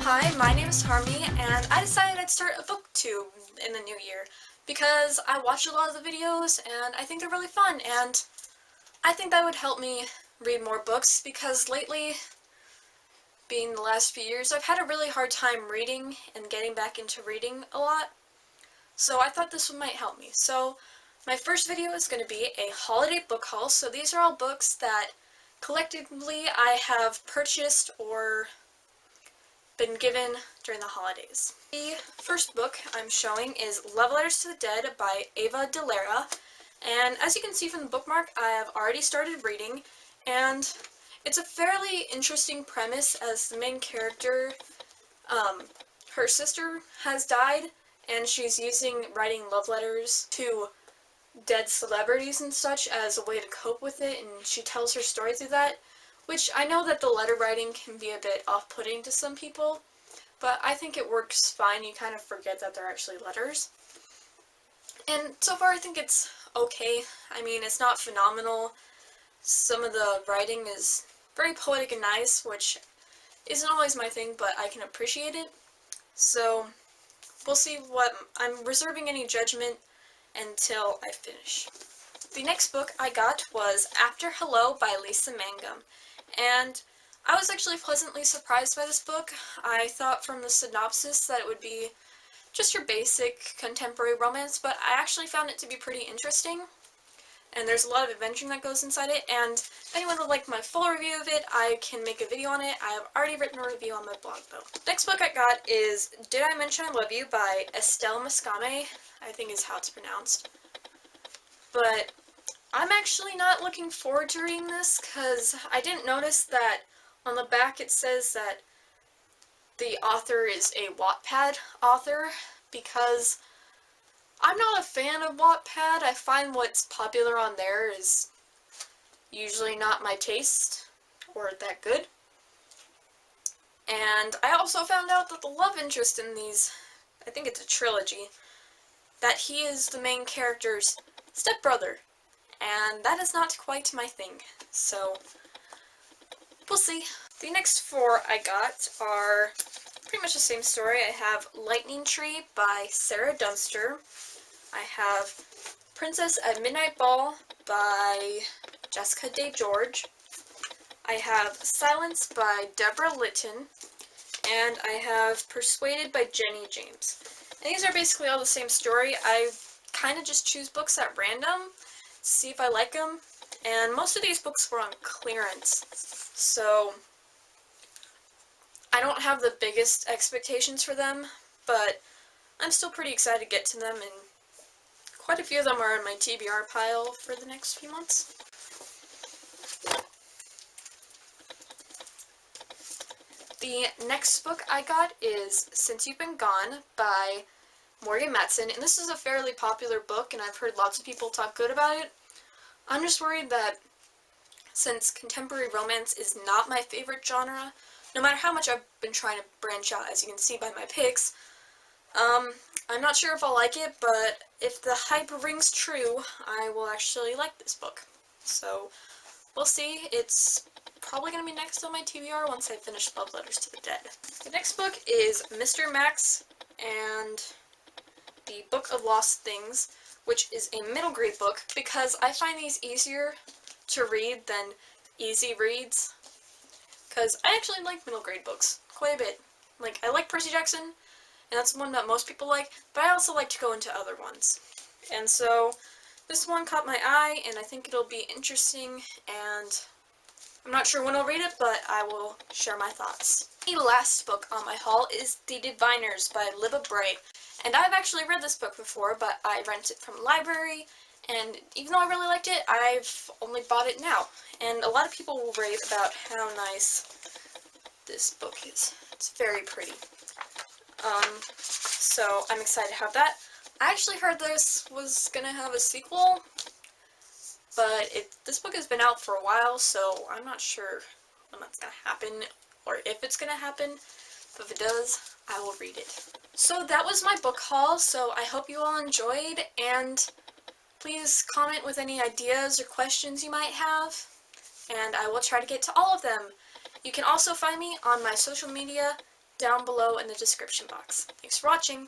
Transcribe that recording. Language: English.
Hi, my name is Harmony, and I decided I'd start a booktube in the new year because I watched a lot of the videos and I think they're really fun, and I think that would help me read more books because lately, being the last few years, I've had a really hard time reading and getting back into reading a lot, so I thought this one might help me. So my first video is going to be a holiday book haul, so these are all books that collectively I have purchased or been given during the holidays. The first book I'm showing is Love Letters to the Dead by Ava DeLera, and as you can see from the bookmark, I have already started reading, and it's a fairly interesting premise as the main character, her sister has died, and she's using writing love letters to dead celebrities and such as a way to cope with it, and she tells her story through that, which I know that the letter writing can be a bit off-putting to some people, but I think it works fine. You kind of forget that they're actually letters. And so far I think it's okay. I mean, it's not phenomenal. Some of the writing is very poetic and nice, which isn't always my thing, but I can appreciate it. So we'll see what... I'm reserving any judgment until I finish. The next book I got was After Hello by Lisa Mangum, and I was actually pleasantly surprised by this book. I thought from the synopsis that it would be just your basic contemporary romance, but I actually found it to be pretty interesting, and there's a lot of adventuring that goes inside it, and if anyone would like my full review of it, I can make a video on it. I have already written a review on my blog though. Next book I got is Did I Mention I Love You by Estelle Mascame, I think is how it's pronounced. But I'm actually not looking forward to reading this because I didn't notice that on the back it says that the author is a Wattpad author, because I'm not a fan of Wattpad. I find what's popular on there is usually not my taste or that good. And I also found out that the love interest in these, I think it's a trilogy, that he is the main character's stepbrother. And that is not quite my thing, so we'll see. The next four I got are pretty much the same story. I have Lightning Tree by Sarah Dunster. I have Princess at Midnight Ball by Jessica Day George. I have Silence by Deborah Litton. And I have Persuaded by Jenny James. And these are basically all the same story. I kind of just choose books at random, see if I like them, and most of these books were on clearance, so I don't have the biggest expectations for them, but I'm still pretty excited to get to them, and quite a few of them are in my TBR pile for the next few months. The next book I got is Since You've Been Gone by Morgan Matson, and this is a fairly popular book, and I've heard lots of people talk good about it. I'm just worried that since contemporary romance is not my favorite genre, no matter how much I've been trying to branch out, as you can see by my picks, I'm not sure if I'll like it, but if the hype rings true, I will actually like this book. So we'll see. It's probably going to be next on my TBR once I finish Love Letters to the Dead. The next book is Mr. Max and the Book of Lost Things, which is a middle grade book because I find these easier to read than easy reads, because I actually like middle grade books quite a bit. Like, I like Percy Jackson, and that's one that most people like, but I also like to go into other ones. And so this one caught my eye, and I think it'll be interesting, and I'm not sure when I'll read it, but I will share my thoughts. The last book on my haul is The Diviners by Libba Bray. And I've actually read this book before, but I rented it from a library, and even though I really liked it, I've only bought it now. And a lot of people will rave about how nice this book is. It's very pretty. So I'm excited to have that. I actually heard this was gonna have a sequel, but this book has been out for a while, so I'm not sure when that's gonna happen, or if it's gonna happen, but if it does, I will read it. So that was my book haul, so I hope you all enjoyed, and please comment with any ideas or questions you might have, and I will try to get to all of them. You can also find me on my social media down below in the description box. Thanks for watching!